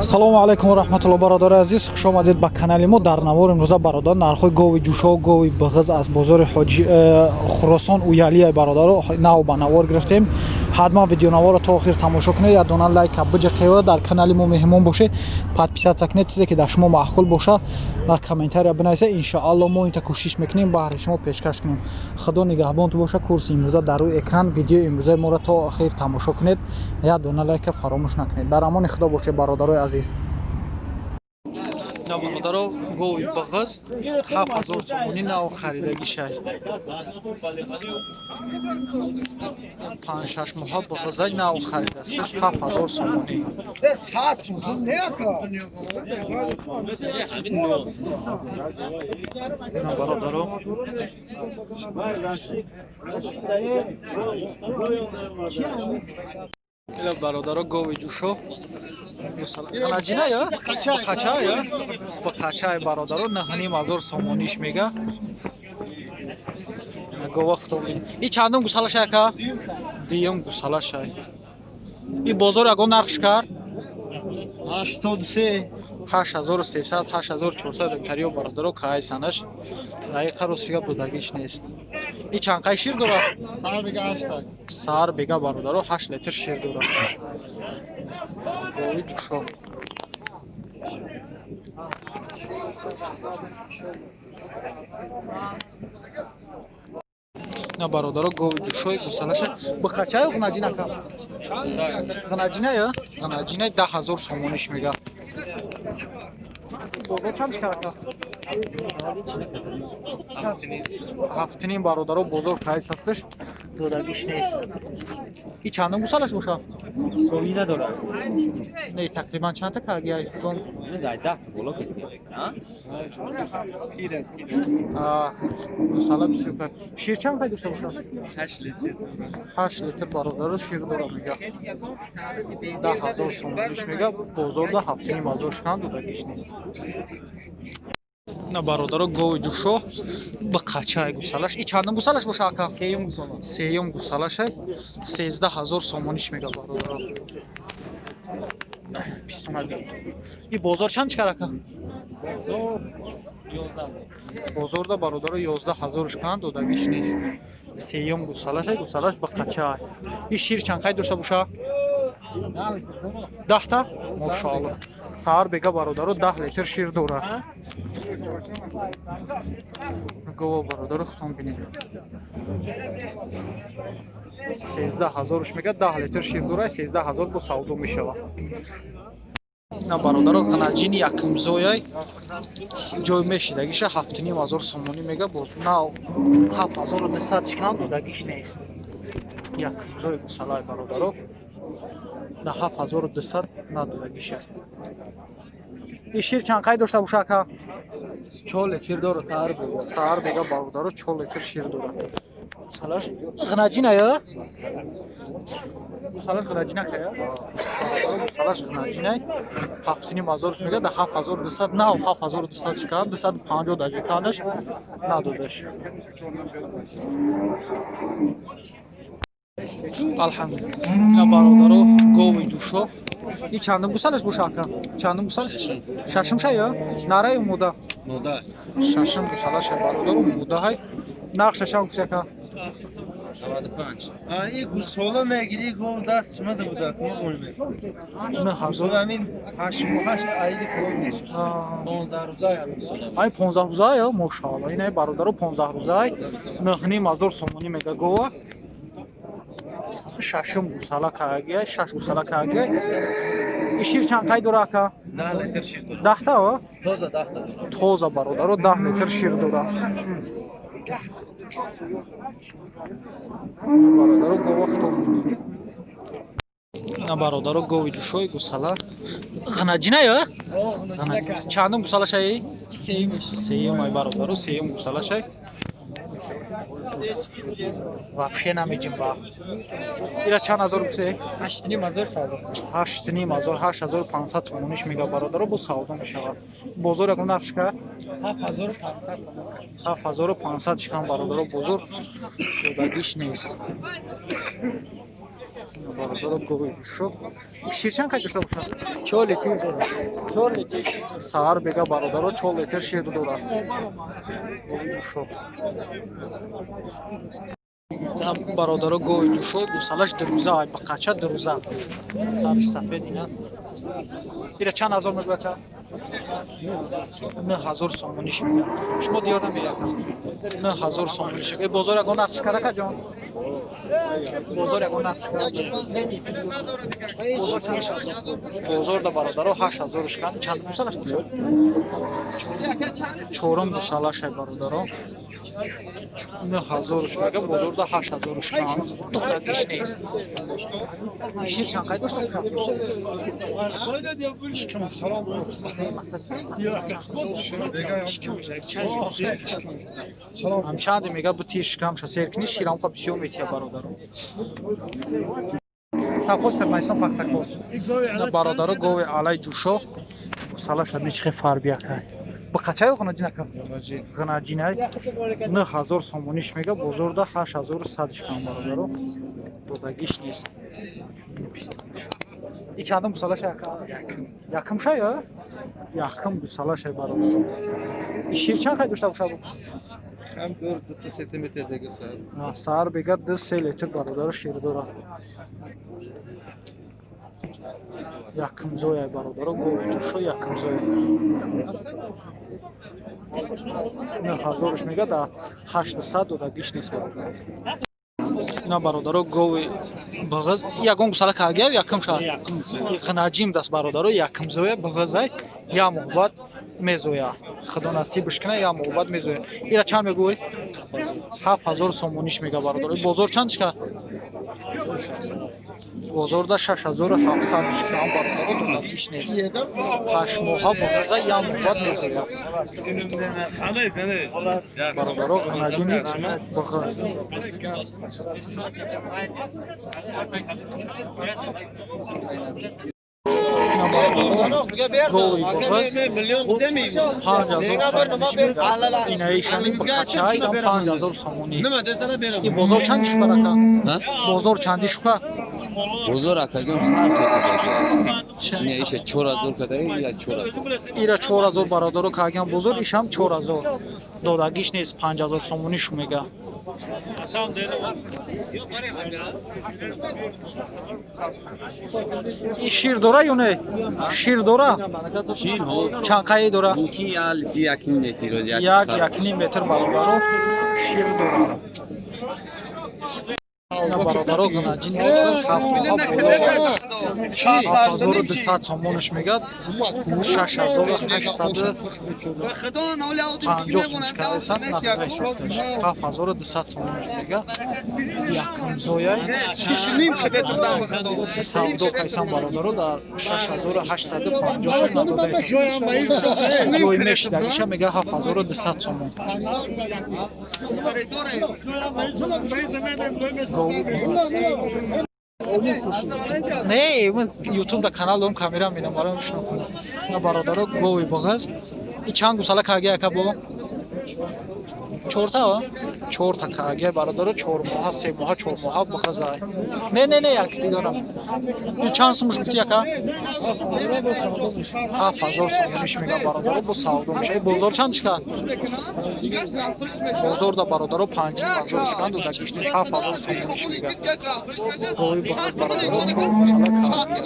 Салому алайкум ва раҳматуллоҳ бародари азиз, хуш омадед ба канали мо. Дар навор имрӯза бародар нархҳои гови ҷӯшо, гови биғиз аз бозори Хуросон Уялия бародаро нав ба навор гирифтем. Ҳатман видеонаворро то охир тамошо кунед, як дона лайка биҷақева, дар канали мо меҳмон бошед, подписатсия кунед, чизе ки дар шумо маъқул боша дар комментария бинависед. Иншаалло мо инта кӯшиш мекунем баҳри шумо пешкаш кунем. Худо нигаҳбонтон боша. Курси имрӯза дар рӯи экран, видеои имрӯзаи моро то охир тамошо кунед, як дона лайка фаромӯш накунед. Дар амони худо бошед бародарои азиз. Бародаро гови биғиз 7000 сомонӣ нав харидаги шай. 5-6 моҳа биғизай нав харидасташ 7000 сомонӣ. Бародаро ила бародаро гови ҷӯшо ханаҷина я қача я ба қачаи бародаро 9500 сомониш мега. Гова худо бин и чандум гусалаш яка диюм гусалашай и бозор ягон нархш кард 8300 8400 кариё бародаро кайсанаш дақиқа росига будагиш нест. И чанд қай шир дора? Сар бега бародаро 8 литр шир дора. Гови ҷӯшо на бародаро гови ҷӯшои гусалаша ба қачаи ғнаҷина ка ғнаҷина я ғнаҷина 10000 сомониш мега. бозор чанд карака ҳафтинин бародаро бозор кайс ҳасташ додагиш нест. и чандум гусалаш боша соли надорад не тақрибан чанда каргиай гусала бисёр кар шир чанд қай дошта боша 8 литр бародаро шир дора мега 10000 сомониш мега. бозорда ҳафтинин бозор шкан додагиш нест. на бародаро гови ҷӯшо ба қачаи гусалаш и чандум гусалаш боша ака сеюм гусалашай 13000 сомониш мега бародаро. и бозор чанд чикар ака бозорда бародаро 11000 шкан додагиш нест. сеюм гусалашай гусалаш ба қачаи и шир чанд қай дошта боша 10 та мошаалло сар бега бародаро 10 литр шир дора. гова бародаро хутон бинед 13000 мега 10 литр шир дора 13000 бо савдо мешава. на бародаро ғнаҷини якимзояй ҷой мешидагиша 7500 сомонӣ мега боз нав 7200 шкан додагиш нест. якимзои гусалай бародаро на 7200 надодагиша. и шир чанд қай дошта боша ака 4 литр дора сар бега бародаро 4 литр шир дора. гусалаш ғнаҷина я гусалаш ғнаҷина кая гусалаш ғнаҷинай 7500 мега да 7200 нав 7200 шкан 250 дақиқанаш надодаш. алҳамдулилла бародаро гови ҷӯшо и чандум гусалаш боша ака чандум гусалаш шашум шая нарай мода шашум гусалаша бародаро модаҳай нарх шашам гуфта ака 95 ин гусола мегири гов даст чимада буда не ҳазор амин 88 айди кор нест 15 рӯза ай 15 рӯза я мошаалло ин бародаро 15 рӯза 9500 сомонӣ мега гова шашум гусала кагия 6 гусала кагия. и шир чанд қай дора ака 10 литр шир дора 10 та тоза 10 та дора тоза бародаро 10 литр шир дора. бародаро гова хутон бинед на бародаро гови ҷӯшои гусала ғнаҷина я чандум гусалашай сеюм ай бародаро сеюм гусалашай вообще намеҷим ба ира чанд ҳазор гуфте 8500 сомониш мега бародаро бо савдо мешавад. бозор ягон нархш кард 7500 шикан бародаро бозор додагиш нест. Barodaro go'y guşo. Şirçan kaç lira bu? 4 litr. 4 litr. Sahar bega barodaro 4 litr şir dora. Go'y guşo. Tam barodaro go'y guşo. Salaş dırmıza ay bakaça dırmıza. Sarış safed ina. İra çan hazır mı baka? Ne hazır somuniş mi? Şmo diyorum ya. Ne hazır somuniş. Bozor ya gona çıkara kajon. Bozor ya gona çıkara. Bozor çan. Bozor da barodaro 8000 şkan çan musalaş mı? Çorum bu salaş ay barodaro. Ne hazır şkan bozor da 8000 şkan. Doğru geç neyiz. Şir çan kaydı şkan. Амчад мега бу тишкам шасеркни ширамқа бисёр метия бародаро. Сафос термайсон пахтакос. На бародаро гове алай ҷушо. Сала шаби чихе фарбияка. Ба қачай ғунаҷинака. Ғунаҷинай 9000 сомониш мега бозорда 8100 шкам бародаро. Додагиш нест. İ çandım salaş yakın. Yakın şey ya. Yakın bir salaş şey var. İşirçan kaydı usta bu şabu. Hem 4 cm saat. Ha, sar bega 10 litr barodar şir dora. Yakın zoya barodar go'y şu yakın zoya. Ne hazırmış mega da 800 doda gişnis var. На бародаро гови бағыз ягон гусала кагия якам ша қанаҷим даст бародаро якам зоя бағызай я муҳаббат мезоя худо насиб бишкина я муҳаббат мезоя ира чанд мегӯи 7000 сомониш мега бародаро бозор чанд шика бозорда 6700 шикам бародаро дона ишнес 8 моҳа бағызай я муҳаббат мезоя бародаро қанаҷими бағыз бозор чандиш барака бозор чандиш ка بزرگ اکاجون هر کاری نه ایشه 4000 کدای یا 4000 ایرا 4000 برادرو کاگان بزرگ ایشم 4000 دادگیش نیست 5000 سومونیش میگه این شیر داره یا نه شیر داره شیر ها چند داره کی ال یکی متر یک متر برادرو شیر داره бародаро ғунаҷин ҳафтазору дусад сомониш мегад 6850 сомонишкаесан 7200 сомониш мегад якамзояй савдо кайсан бародаро дар 6850 сом надодаесан ҷой мешидагиша мега 7200 сомон Не, мы YouTube да канал дорам, камера менам, барам мешунам кунам. На бародаро гови бағаз. И чанд гусала кагия ка бо? 4 та? 4 та кагия бародаро 4 моҳа, 3 моҳа, 4 моҳа бағазай. Не, як дидорам. И чанд сум гуфти яка? 7000 сомониш мега бародаро бо савдо меша. Бозор чанд шика? Бозор да бародаро 5000 шикан дода гишти 7000 сомониш мега. Гови бағаз бародаро 4 гусала кагия.